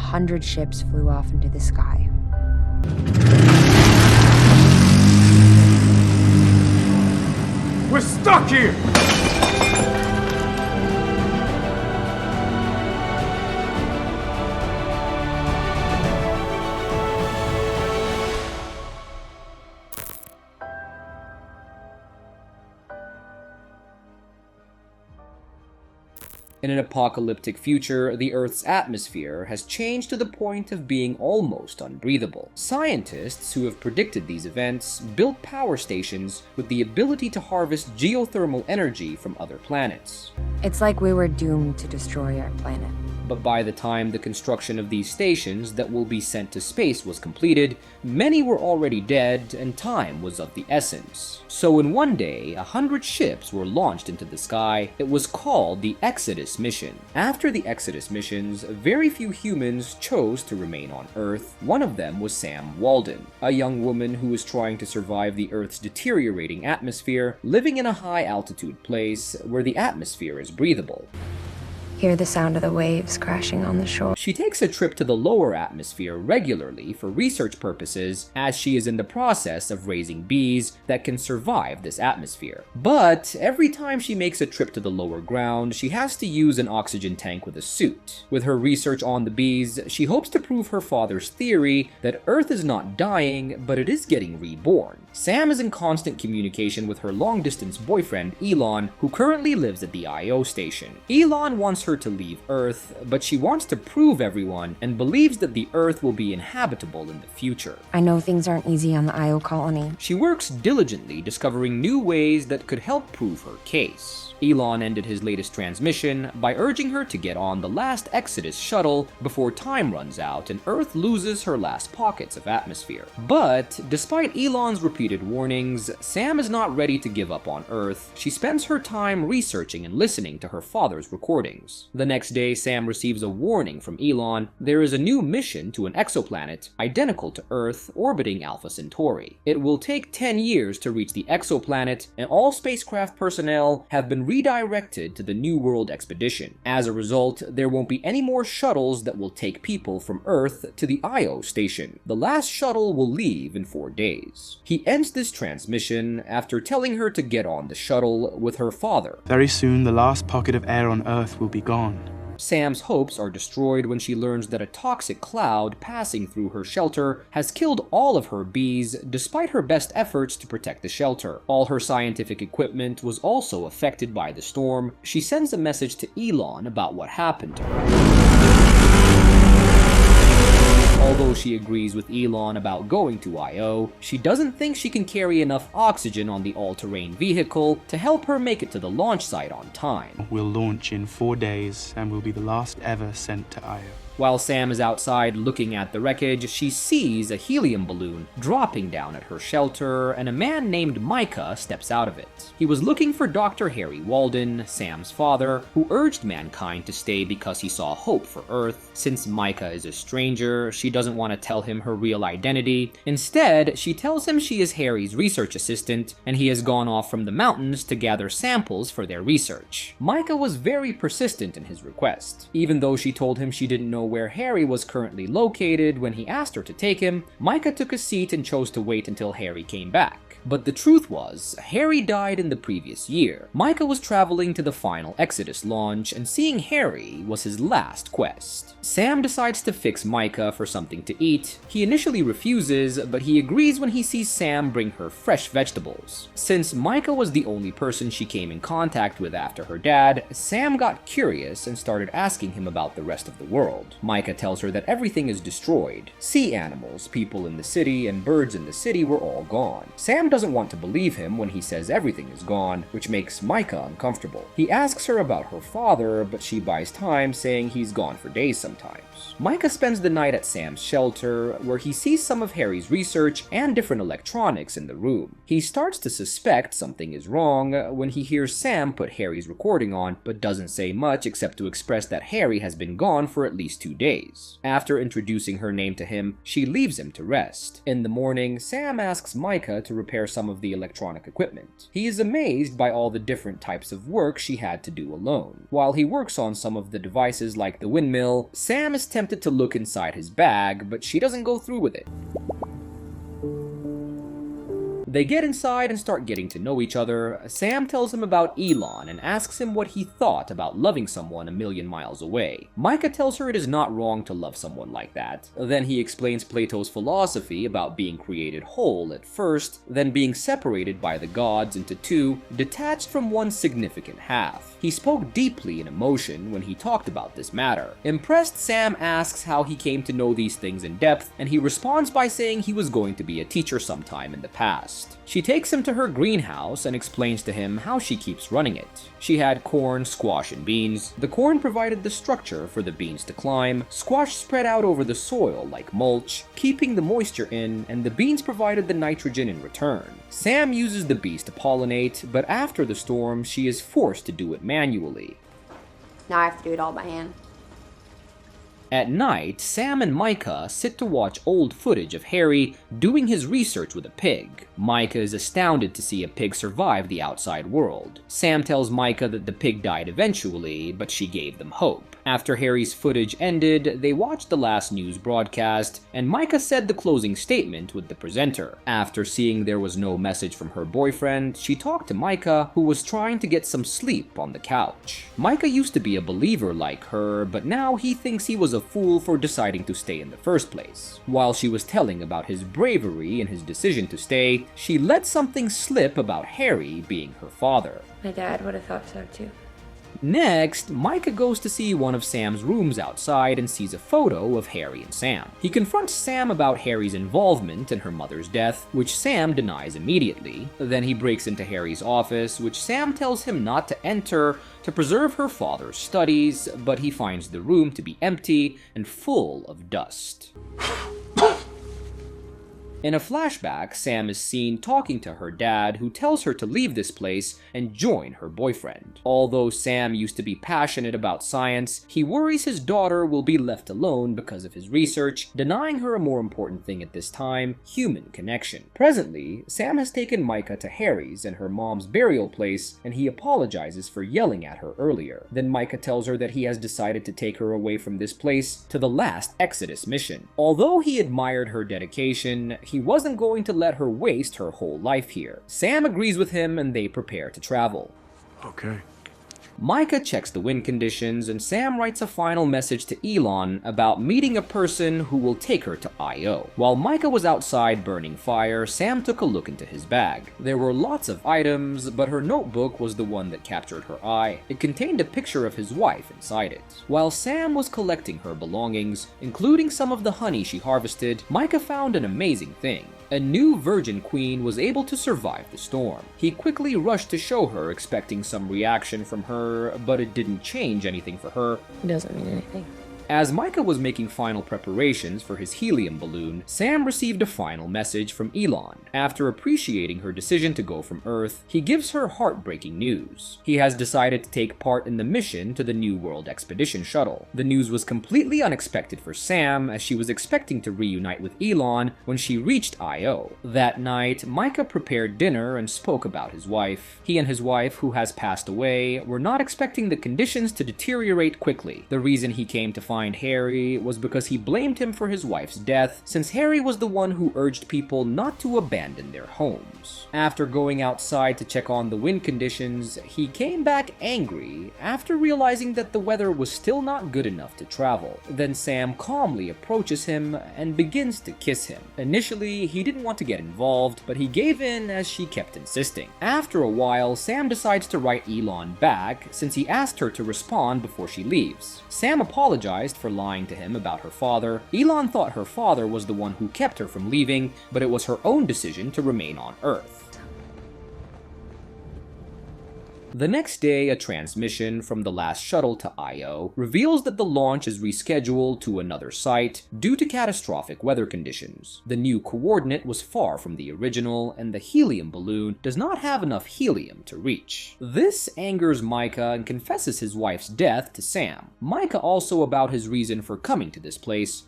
100 ships flew off into the sky. We're stuck here! In an apocalyptic future, the Earth's atmosphere has changed to the point of being almost unbreathable. Scientists who have predicted these events built power stations with the ability to harvest geothermal energy from other planets. It's like we were doomed to destroy our planet. But by the time the construction of these stations that will be sent to space was completed, many were already dead and time was of the essence. So in one day, 100 ships were launched into the sky. It was called the Exodus mission. After the Exodus missions, very few humans chose to remain on Earth. One of them was Sam Walden, a young woman who was trying to survive the Earth's deteriorating atmosphere, living in a high altitude place where the atmosphere is breathable. Hear the sound of the waves crashing on the shore. She takes a trip to the lower atmosphere regularly for research purposes, as she is in the process of raising bees that can survive this atmosphere. But every time she makes a trip to the lower ground, she has to use an oxygen tank with a suit. With her research on the bees, she hopes to prove her father's theory that Earth is not dying, but it is getting reborn. Sam is in constant communication with her long-distance boyfriend, Elon, who currently lives at the IO station. Elon wants her to leave Earth, but she wants to prove everyone and believes that the Earth will be inhabitable in the future. I know things aren't easy on the IO colony. She works diligently discovering new ways that could help prove her case. Elon ended his latest transmission by urging her to get on the last Exodus shuttle before time runs out and Earth loses her last pockets of atmosphere. But despite Elon's repeated warnings, Sam is not ready to give up on Earth. She spends her time researching and listening to her father's recordings. The next day, Sam receives a warning from Elon. There is a new mission to an exoplanet identical to Earth orbiting Alpha Centauri. It will take 10 years to reach the exoplanet, and all spacecraft personnel have been redirected to the New World expedition. As a result, there won't be any more shuttles that will take people from Earth to the IO station. The last shuttle will leave in 4 days. He ends this transmission after telling her to get on the shuttle with her father. Very soon, the last pocket of air on Earth will be gone. Sam's hopes are destroyed when she learns that a toxic cloud passing through her shelter has killed all of her bees despite her best efforts to protect the shelter. All her scientific equipment was also affected by the storm. She sends a message to Elon about what happened to her. Although she agrees with Elon about going to IO, she doesn't think she can carry enough oxygen on the all-terrain vehicle to help her make it to the launch site on time. We'll launch in 4 days and will be the last ever sent to IO. While Sam is outside looking at the wreckage, she sees a helium balloon dropping down at her shelter, and a man named Micah steps out of it. He was looking for Dr. Harry Walden, Sam's father, who urged mankind to stay because he saw hope for Earth. Since Micah is a stranger, she doesn't want to tell him her real identity. Instead, she tells him she is Harry's research assistant, and he has gone off from the mountains to gather samples for their research. Micah was very persistent in his request. Even though she told him she didn't know where Harry was currently located when he asked her to take him, Micah took a seat and chose to wait until Harry came back. But the truth was, Harry died in the previous year. Micah was traveling to the final Exodus launch, and seeing Harry was his last quest. Sam decides to fix Micah for something to eat. He initially refuses, but he agrees when he sees Sam bring her fresh vegetables. Since Micah was the only person she came in contact with after her dad, Sam got curious and started asking him about the rest of the world. Micah tells her that everything is destroyed. Sea animals, people in the city, and birds in the city were all gone. Sam doesn't want to believe him when he says everything is gone, which makes Micah uncomfortable. He asks her about her father, but she buys time, saying he's gone for days sometimes. Micah spends the night at Sam's shelter, where he sees some of Harry's research and different electronics in the room. He starts to suspect something is wrong when he hears Sam put Harry's recording on, but doesn't say much except to express that Harry has been gone for at least 2 days. After introducing her name to him, she leaves him to rest. In the morning, Sam asks Micah to repair some of the electronic equipment. He is amazed by all the different types of work she had to do alone. While he works on some of the devices like the windmill, Sam is tempted to look inside his bag, but she doesn't go through with it. They get inside and start getting to know each other. Sam tells him about Elon and asks him what he thought about loving someone a million miles away. Micah tells her it is not wrong to love someone like that. Then he explains Plato's philosophy about being created whole at first, then being separated by the gods into two, detached from one significant half. He spoke deeply in emotion when he talked about this matter. Impressed, Sam asks how he came to know these things in depth, and he responds by saying he was going to be a teacher sometime in the past. She takes him to her greenhouse and explains to him how she keeps running it. She had corn, squash, and beans. The corn provided the structure for the beans to climb, squash spread out over the soil like mulch, keeping the moisture in, and the beans provided the nitrogen in return. Sam uses the bees to pollinate, but after the storm, she is forced to do it manually. Now I have to do it all by hand. At night, Sam and Micah sit to watch old footage of Harry doing his research with a pig. Micah is astounded to see a pig survive the outside world. Sam tells Micah that the pig died eventually, but she gave them hope. After Harry's footage ended, they watched the last news broadcast, and Micah said the closing statement with the presenter. After seeing there was no message from her boyfriend, she talked to Micah, who was trying to get some sleep on the couch. Micah used to be a believer like her, but now he thinks he was a fool for deciding to stay in the first place. While she was telling about his bravery and his decision to stay, she let something slip about Harry being her father. My dad would have thought so too. Next, Micah goes to see one of Sam's rooms outside and sees a photo of Harry and Sam. He confronts Sam about Harry's involvement in her mother's death, which Sam denies immediately. Then he breaks into Harry's office, which Sam tells him not to enter to preserve her father's studies, but he finds the room to be empty and full of dust. In a flashback, Sam is seen talking to her dad, who tells her to leave this place and join her boyfriend. Although Sam used to be passionate about science, he worries his daughter will be left alone because of his research, denying her a more important thing at this time, human connection. Presently, Sam has taken Micah to Harry's and her mom's burial place, and he apologizes for yelling at her earlier. Then Micah tells her that he has decided to take her away from this place to the last Exodus mission. Although he admired her dedication, he wasn't going to let her waste her whole life here. Sam agrees with him and they prepare to travel. Okay. Micah checks the wind conditions, and Sam writes a final message to Elon about meeting a person who will take her to I.O. While Micah was outside burning fire, Sam took a look into his bag. There were lots of items, but her notebook was the one that captured her eye. It contained a picture of his wife inside it. While Sam was collecting her belongings, including some of the honey she harvested, Micah found an amazing thing. A new virgin queen was able to survive the storm. He quickly rushed to show her, expecting some reaction from her, but it didn't change anything for her. It doesn't mean anything. As Micah was making final preparations for his helium balloon, Sam received a final message from Elon. After appreciating her decision to go from Earth, he gives her heartbreaking news. He has decided to take part in the mission to the New World Expedition shuttle. The news was completely unexpected for Sam, as she was expecting to reunite with Elon when she reached I.O. That night, Micah prepared dinner and spoke about his wife. He and his wife, who has passed away, were not expecting the conditions to deteriorate quickly. The reason he came to find Harry was because he blamed him for his wife's death, since Harry was the one who urged people not to abandon their homes. After going outside to check on the wind conditions, he came back angry after realizing that the weather was still not good enough to travel. Then Sam calmly approaches him and begins to kiss him. Initially, he didn't want to get involved, but he gave in as she kept insisting. After a while, Sam decides to write Elon back, since he asked her to respond before she leaves. Sam apologized for lying to him about her father. Elon thought her father was the one who kept her from leaving, but it was her own decision to remain on Earth. The next day, a transmission from the last shuttle to Io reveals that the launch is rescheduled to another site due to catastrophic weather conditions. The new coordinate was far from the original, and the helium balloon does not have enough helium to reach. This angers Micah and confesses his wife's death to Sam. Micah also about his reason for coming to this place.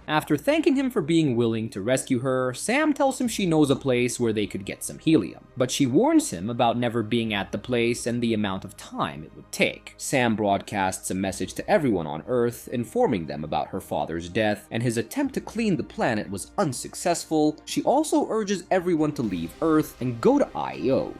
After thanking him for being willing to rescue her, Sam tells him she knows a place where they could get some helium, but she warns him about never being at the place and the amount of time it would take. Sam broadcasts a message to everyone on Earth, informing them about her father's death, and his attempt to clean the planet was unsuccessful. She also urges everyone to leave Earth and go to Io.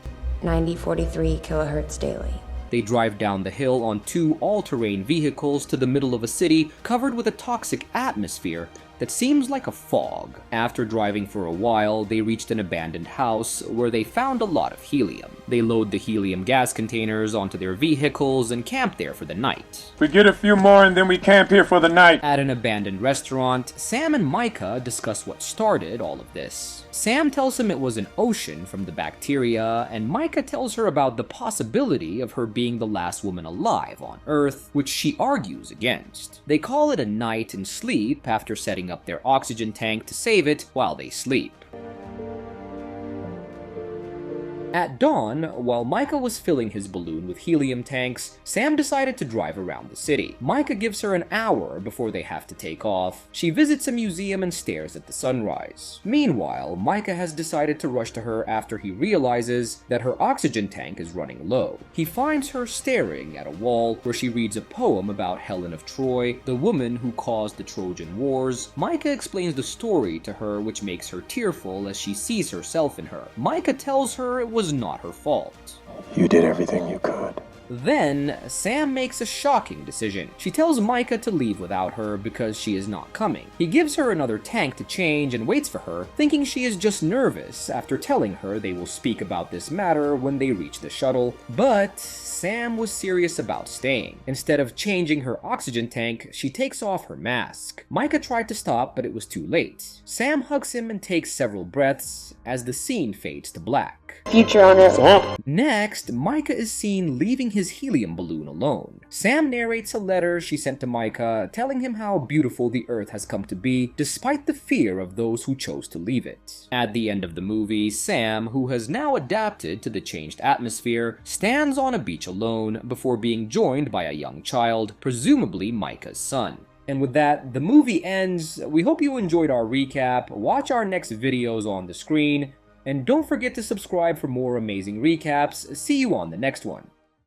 9043 kilohertz daily. They drive down the hill on 2 all-terrain vehicles to the middle of a city covered with a toxic atmosphere that seems like a fog. After driving for a while, they reached an abandoned house where they found a lot of helium. They load the helium gas containers onto their vehicles and camp there for the night. We get a few more and then we camp here for the night. At an abandoned restaurant, Sam and Micah discuss what started all of this. Sam tells him it was an ocean from the bacteria, and Micah tells her about the possibility of her being the last woman alive on Earth, which she argues against. They call it a night and sleep after setting up their oxygen tank to save it while they sleep. At dawn, while Micah was filling his balloon with helium tanks, Sam decided to drive around the city. Micah gives her an hour before they have to take off. She visits a museum and stares at the sunrise. Meanwhile, Micah has decided to rush to her after he realizes that her oxygen tank is running low. He finds her staring at a wall where she reads a poem about Helen of Troy, the woman who caused the Trojan Wars. Micah explains the story to her, which makes her tearful as she sees herself in her. Micah tells her it was not her fault. You did everything you could. Then, Sam makes a shocking decision. She tells Micah to leave without her because she is not coming. He gives her another tank to change and waits for her, thinking she is just nervous after telling her they will speak about this matter when they reach the shuttle. But Sam was serious about staying. Instead of changing her oxygen tank, she takes off her mask. Micah tried to stop, but it was too late. Sam hugs him and takes several breaths as the scene fades to black. Future on Earth. Next, Micah is seen leaving his helium balloon alone. Sam narrates a letter she sent to Micah, telling him how beautiful the Earth has come to be, despite the fear of those who chose to leave it. At the end of the movie, Sam, who has now adapted to the changed atmosphere, stands on a beach alone before being joined by a young child, presumably Micah's son. And with that, the movie ends. We hope you enjoyed our recap. Watch our next videos on the screen, and don't forget to subscribe for more amazing recaps. See you on the next one.